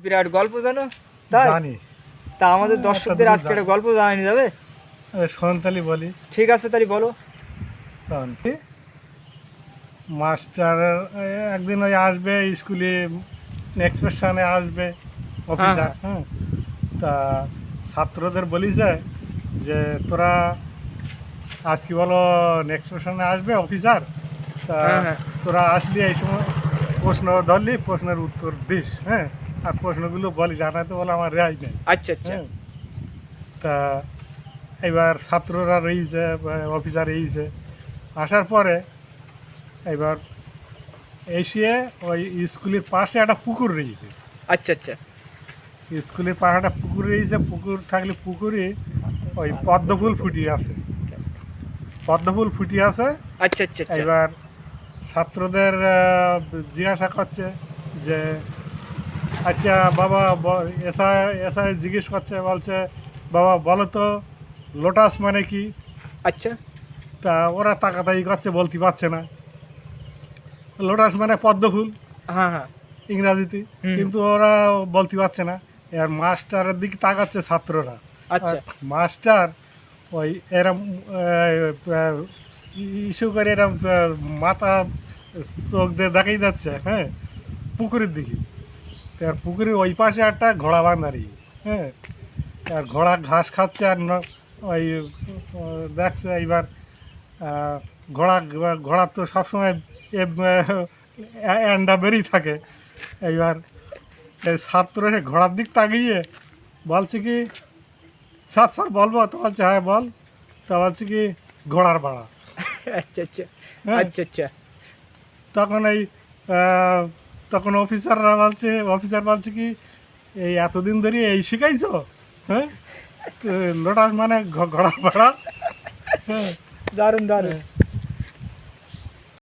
বিরাট গল্প জানো? তাই জানি। তা আমাদের দর্শকদের একটা আজকে একটা গল্প জানানি যাবে? সন্তালি বলি। ঠিক আছে, তাই বলো। তখন কি মাস্টার একদিন ওই আসবে স্কুলে, এক্সপ্রেশনে আসবে অফিসার। হ্যাঁ, তা ছাত্রদের বলিছে যে তোরা আজকে বলো এক্সপ্রেশনে আসবে অফিসার, তা হ্যাঁ হ্যাঁ তোরা আসলি এই সময় প্রশ্ন ধরলি, প্রশ্নের উত্তর দিস। হ্যাঁ, আর প্রশ্নগুলো বলি জানাতে বলে আমার রেয়াই নেই। আচ্ছা আচ্ছা হ্যাঁ, তা এবার ছাত্ররা রয়েছে, অফিসার রয়েছে, আসার পরে এবার এসে ওই স্কুলের পাশে একটা পুকুর রয়েছে। আচ্ছা আচ্ছা স্কুলের পাশে একটা পুকুর রয়েছে, পুকুর থাকলে পুকুরে ওই পদ্মফুল ফুটিয়ে আছে, পদ্মফুল ফুটিয়ে আছে। আচ্ছা আচ্ছা আচ্ছা এবার ছাত্রদের জিজ্ঞাসা করছে যে আচ্ছা বাবা, এসআই জিজ্ঞেস করছে, বলছে বাবা বলো তো লোটাস মানে কি? আচ্ছা তা ওরা তাকাতাকি করছে, বলতে পারছে না। লোটাস মানে পদ্মফুল হ্যাঁ হ্যাঁ ইংরাজিতে, হুম। কিন্তু ওরা বলতে পারছে না। এবার মাস্টারের দিকে তাকাচ্ছে ছাত্ররা। আচ্ছা আর মাস্টার ওই এরম ইস্যু করে এরম মাথা চোখ দিয়ে দেখাই যাচ্ছে, হ্যাঁ, পুকুরের দিকে। আর পুকুরের ওই পাশে একটা ঘোড়া বাঁধারি। হ্যাঁ, আর ঘোড়া ঘাস খাচ্ছে, আর ওই দেখছে এইবার ঘোড়া, ঘোড়া তো সবসময় অ্যান্ডা বেরিয়ে থাকে। এইবার এই ছাত্র সে ঘোড়ার দিক তাকিয়ে বলছে কি, স্যার স্যার বলবো? তো বলছে হ্যাঁ বল। তা বলছে কি ঘোড়ার ভাড়া। আচ্ছা আচ্ছা হ্যাঁ, আচ্ছা আচ্ছা তখন এই তখন অফিসার বলছে কি এই এতদিন ধরে এই শিখাইছো? হ্যাঁ, তো লোটাস মানে ঘোড়া ভাড়া। হ্যাঁ, দারুণ দারুণ।